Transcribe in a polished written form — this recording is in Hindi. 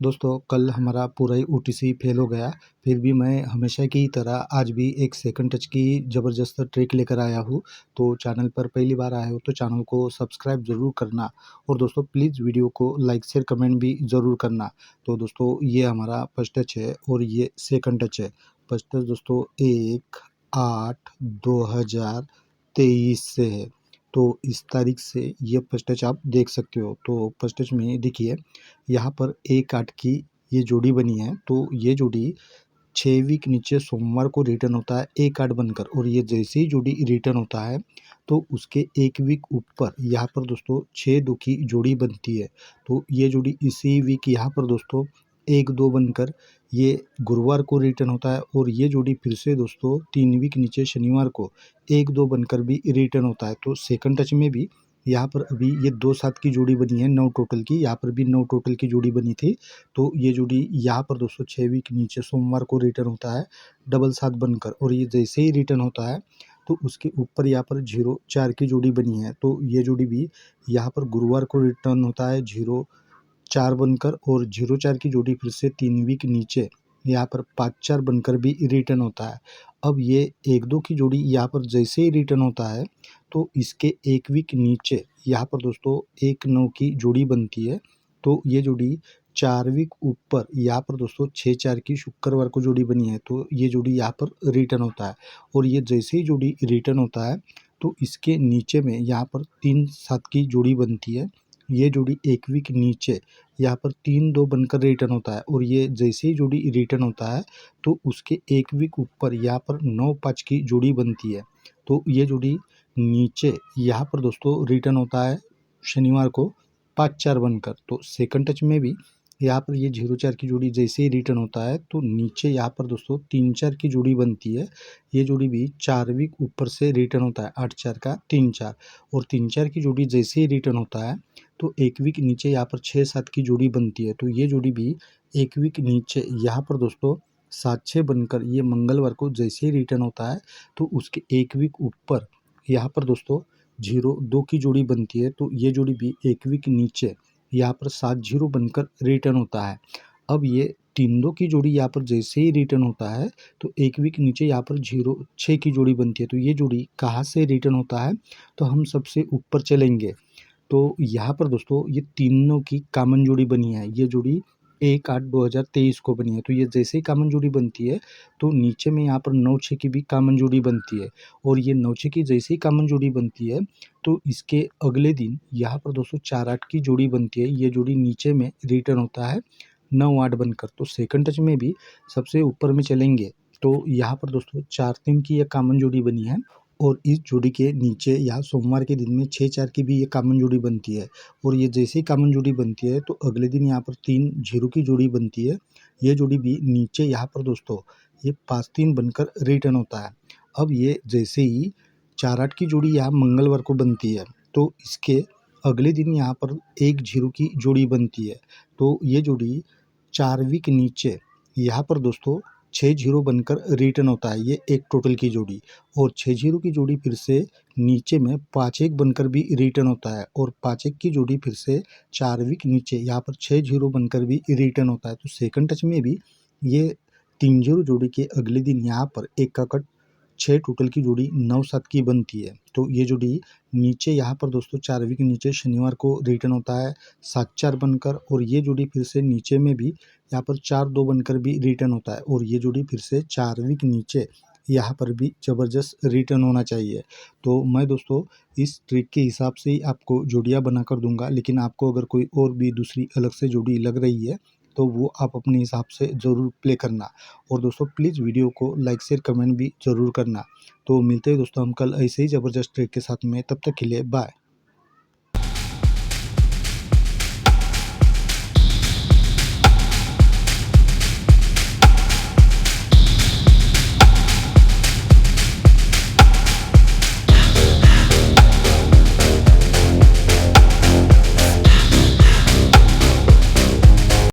दोस्तों कल हमारा पूरा ही ओटीसी फेल हो गया। फिर भी मैं हमेशा की तरह आज भी एक सेकंड टच की ज़बरदस्त ट्रिक लेकर आया हूँ। तो चैनल पर पहली बार आए हो तो चैनल को सब्सक्राइब ज़रूर करना और दोस्तों प्लीज़ वीडियो को लाइक शेयर कमेंट भी ज़रूर करना। तो दोस्तों ये हमारा फर्स्ट टच है और ये सेकंड टच है। फर्स्ट टच दोस्तों 1/8/2023 से है। तो इस तारीख से ये फर्स्ट टच आप देख सकते हो। तो फर्स्ट टच में देखिए यहाँ पर 1/8 की ये जोड़ी बनी है। तो ये जोड़ी 6 वीक नीचे सोमवार को रिटर्न होता है 1/8 बनकर, और ये जैसे ही जोड़ी रिटर्न होता है तो उसके 1 वीक ऊपर यहाँ पर दोस्तों 6-2 की जोड़ी बनती है। तो ये जोड़ी इसी वीक यहाँ पर दोस्तों 1-2 बनकर ये गुरुवार को रिटर्न होता है, और ये जोड़ी फिर से दोस्तों 3 वीक नीचे शनिवार को 1-2 बनकर भी रिटर्न होता है। तो सेकंड टच में भी यहाँ पर अभी ये 2-7 की जोड़ी बनी है 9 टोटल की, यहाँ पर भी 9 टोटल की जोड़ी बनी थी। तो ये जोड़ी यहाँ पर दोस्तों 6 वीक नीचे सोमवार को रिटर्न होता है 7-7 बनकर, और ये जैसे ही रिटर्न होता है तो उसके ऊपर यहाँ पर 0-4 की जोड़ी बनी है। तो ये जोड़ी भी यहाँ पर गुरुवार को रिटर्न होता है 0-4 बनकर, और 0-4 की जोड़ी फिर से 3 वीक नीचे यहाँ पर 5-4 बनकर भी रिटर्न होता है। अब ये 1-2 की जोड़ी यहाँ पर जैसे ही रिटर्न होता है तो इसके 1 वीक नीचे यहाँ पर दोस्तों 1-9 की जोड़ी बनती है। तो ये जोड़ी 4 वीक ऊपर यहाँ पर दोस्तों 6-4 की शुक्रवार को जोड़ी बनी है। तो ये जोड़ी यहाँ पर रिटर्न होता है, और ये जैसे ही जोड़ी रिटर्न होता है तो इसके नीचे में यहाँ पर 3-7 की जोड़ी बनती है। ये जोड़ी 1 वीक नीचे यहाँ पर 3-2 बनकर रिटर्न होता है, और ये जैसे ही जोड़ी रिटर्न होता है तो उसके 1 वीक ऊपर यहाँ पर 9-5 की जोड़ी बनती है। तो ये जोड़ी नीचे यहाँ पर दोस्तों रिटर्न होता है शनिवार को 5-4 बनकर। तो सेकंड टच में भी यहाँ पर ये 0-4 की जोड़ी जैसे ही रिटर्न होता है तो नीचे यहाँ पर दोस्तों 3-4 की जोड़ी बनती है। ये जोड़ी भी 4 वीक ऊपर से रिटर्न होता है 8-4 का 3-4, और 3-4 की जोड़ी जैसे ही रिटर्न होता है तो 1 वीक नीचे यहाँ पर 6-7 की जोड़ी बनती है। तो ये जोड़ी भी 1 वीक नीचे यहाँ पर दोस्तों 7-6 बनकर ये मंगलवार को जैसे ही रिटर्न होता है तो उसके 1 वीक ऊपर यहाँ पर दोस्तों 0-2 की जोड़ी बनती है। तो ये जोड़ी भी 1 वीक नीचे यहाँ पर 7-0 बनकर रिटर्न होता है। अब ये 3-2 की जोड़ी यहाँ पर जैसे ही रिटर्न होता है तो 1 वीक नीचे यहाँ पर 0-6 की जोड़ी बनती है। तो ये जोड़ी कहाँ से रिटर्न होता है, तो हम सबसे ऊपर चलेंगे। तो यहाँ पर दोस्तों ये तीनों की कॉमन जोड़ी बनी है। ये जोड़ी 1/8/2023 को बनी है। तो ये जैसे ही कॉमन जोड़ी बनती है तो नीचे में यहाँ पर 9-6 की भी कॉमन जोड़ी बनती है, और ये 9-6 की जैसे ही कॉमन जोड़ी बनती है तो इसके अगले दिन यहाँ पर दोस्तों 4-8 की जोड़ी बनती है। ये जोड़ी नीचे में रिटर्न होता है 9-8 बनकर। तो सेकंड टच में भी सबसे ऊपर में चलेंगे तो यहाँ पर दोस्तों 4-3 की ये कॉमन जोड़ी बनी है, और इस जोड़ी के नीचे यहाँ सोमवार के दिन में 6-4 की भी ये कॉमन जोड़ी बनती है, और ये जैसे ही कॉमन जोड़ी बनती है तो अगले दिन यहाँ पर 3-0 की जोड़ी बनती है। ये जोड़ी भी नीचे यहाँ पर दोस्तों ये 5-3 बनकर रिटर्न होता है। अब ये जैसे ही 4-8 की जोड़ी यहाँ मंगलवार को बनती है तो इसके अगले दिन यहाँ पर 1-0 की जोड़ी बनती है। तो ये जोड़ी 4 वीक नीचे यहाँ पर दोस्तों 6-0 बनकर रिटर्न होता है, ये एक टोटल की जोड़ी, और 6-0 की जोड़ी फिर से नीचे में 5-1 बनकर भी रिटर्न होता है, और 5-1 की जोड़ी फिर से 4 वीक नीचे यहाँ पर 6-0 बनकर भी रिटर्न होता है। तो सेकंड टच में भी ये 3-0 जोड़ी के अगले दिन यहाँ पर एक का कट 6 टोटल की जोड़ी 9-7 की बनती है। तो ये जोड़ी नीचे यहाँ पर दोस्तों 4 वीक नीचे शनिवार को रिटर्न होता है 7-4 बनकर, और ये जोड़ी फिर से नीचे में भी यहाँ पर 4-2 बनकर भी रिटर्न होता है, और ये जोड़ी फिर से 4 वीक नीचे यहाँ पर भी ज़बरदस्त रिटर्न होना चाहिए। तो मैं दोस्तों इस ट्रिक के हिसाब से ही आपको जोड़ियाँ बनाकर दूंगा, लेकिन आपको अगर कोई और भी दूसरी अलग से जोड़ी लग रही है तो वो आप अपने हिसाब से ज़रूर प्ले करना। और दोस्तों प्लीज़ वीडियो को लाइक शेयर कमेंट भी ज़रूर करना। तो मिलते हैं दोस्तों हम कल ऐसे ही ज़बरदस्त ट्रिक के साथ में, तब तक के लिए बाय।